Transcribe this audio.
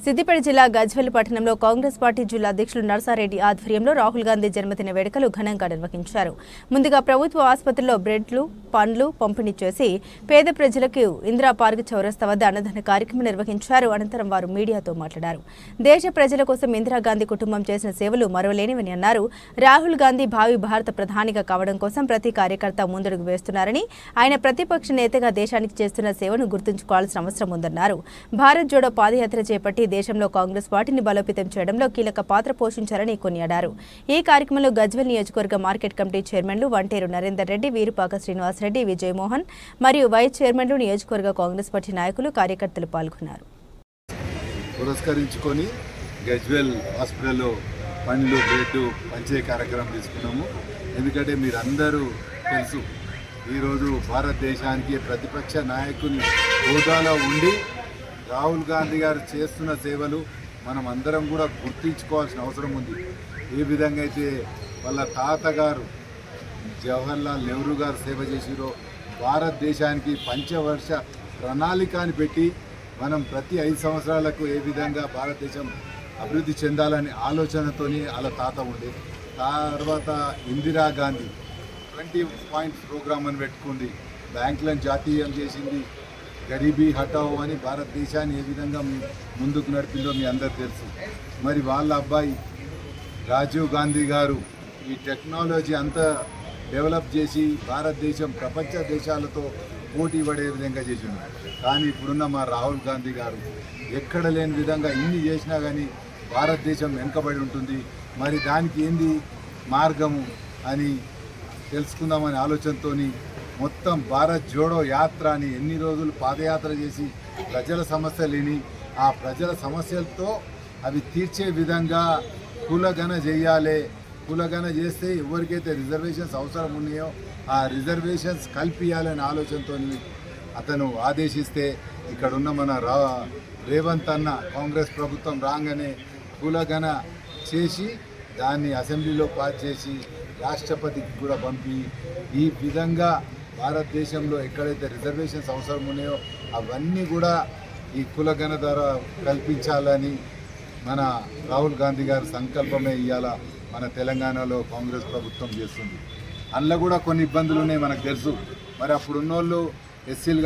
సిద్దిపేట జిల్లా గజ్వేల్ పట్టణంలో కాంగ్రెస్ పార్టీ జిల్లా అధ్యక్షులు నర్సారెడ్డి ఆధ్వర్యంలో రాహుల్ గాంధీ జన్మదిన వేడుకలు ఘనంగా నిర్వహించారు. ముందుగా ప్రభుత్వ ఆసుపత్రిలో బ్రెడ్లు, పండ్లు పంపిణీ చేసి పేద ప్రజలకు ఇందిరా పార్క్ చౌరస్తా వద్ద అన్నదాన కార్యక్రమం నిర్వహించారు. అనంతరం వారు మీడియాతో మాట్లాడారు. దేశ ప్రజల కోసం ఇందిరాగాంధీ కుటుంబం చేసిన సేవలు మరువలేనివని అన్నారు. రాహుల్ గాంధీ భావి భారత ప్రధానిగా కావడం కోసం ప్రతి కార్యకర్త ముందడుగు వేస్తున్నారని, ఆయన ప్రతిపక్ష నేతగా దేశానికి చేస్తున్న సేవను గుర్తుంచుకోవాల్సిన అవసరం ఉందన్నారు. భారత్ జోడో పాదయాత్ర చేపట్టి దేశంలో కాంగ్రెస్ పార్టీని బలోపేతం చేయడంలో కీలక పాత్ర పోషించారని కొనియాడారు. ఈ కార్యక్రమంలో గజ్వేల్ నియోజకవర్గ మార్కెట్ కమిటీ చైర్మన్లు వంటేరు నరేందర్ రెడ్డి, వీరుపాక శ్రీనివాస్ రెడ్డి, విజయమోహన్ మరియు వైస్ చైర్మన్లు, నియోజకవర్గ కాంగ్రెస్ పార్టీ నాయకులు, కార్యకర్తలు పాల్గొన్నారు. పురస్కరించుకొని గజ్వేల్ హాస్పిటల్లో పండ్లు, బ్రెడ్ పంచే కార్యక్రమం తీసుకున్నాము. ఎందుకంటే మీరందరూ తెలుసు, ఈరోజు భారతదేశానికి ప్రతిపక్ష నాయకుని హోదాలో ఉండి రాహుల్ గాంధీ గారు చేస్తున్న సేవలు మనం అందరం కూడా గుర్తించుకోవాల్సిన అవసరం ఉంది. ఏ విధంగా అయితే వాళ్ళ తాతగారు జవహర్లాల్ నెహ్రూ గారు సేవ చేసిరో, భారతదేశానికి పంచవర్ష ప్రణాళిక అని పెట్టి మనం ప్రతి 5 సంవత్సరాలకు ఏ విధంగా భారతదేశం అభివృద్ధి చెందాలని ఆలోచనతోని వాళ్ళ తాత ఉండే. తర్వాత ఇందిరాగాంధీ 20 పాయింట్స్ ప్రోగ్రామ్ అని పెట్టుకుంది, బ్యాంకులను జాతీయం చేసింది, గరీబీ హటావో అని భారతదేశాన్ని ఏ విధంగా ముందుకు నడిపిందో మీ అందరు తెలుసు. మరి వాళ్ళ అబ్బాయి రాజీవ్ గాంధీ గారు ఈ టెక్నాలజీ అంతా డెవలప్ చేసి భారతదేశం ప్రపంచ దేశాలతో పోటీ పడే విధంగా చేసింది. కానీ ఇప్పుడున్న మా రాహుల్ గాంధీ గారు ఎక్కడ లేని విధంగా ఇన్ని చేసినా కానీ భారతదేశం వెనుకబడి ఉంటుంది. మరి దానికి ఏంది మార్గము అని తెలుసుకుందామనే ఆలోచనతో మొత్తం భారత్ జోడో యాత్ర అని ఎన్ని రోజులు పాదయాత్ర చేసి ప్రజల సమస్యలేని ఆ ప్రజల సమస్యలతో అవి తీర్చే విధంగా కులగణ చేయాలి. కులగణ చేస్తే ఎవరికైతే రిజర్వేషన్స్ అవసరం ఉన్నాయో ఆ రిజర్వేషన్స్ కల్పించాలనే ఆలోచనతో అతను ఆదేశిస్తే ఇక్కడున్న మన రేవంత్ అన్న కాంగ్రెస్ ప్రభుత్వం రాగానే కులగణ చేసి దాన్ని అసెంబ్లీలో పాస్ చేసి రాష్ట్రపతికి కూడా పంపి ఈ విధంగా భారతదేశంలో ఎక్కడైతే రిజర్వేషన్స్ అవసరం ఉన్నాయో అవన్నీ కూడా ఈ కులగణ ద్వారా కల్పించాలని మన రాహుల్ గాంధీ గారి సంకల్పమే ఇవాళ మన తెలంగాణలో కాంగ్రెస్ ప్రభుత్వం చేస్తుంది. అందులో కూడా కొన్ని ఇబ్బందులు ఉన్నాయి మనకు తెలుసు. మరి అప్పుడున్నోళ్ళు ఎస్సీలు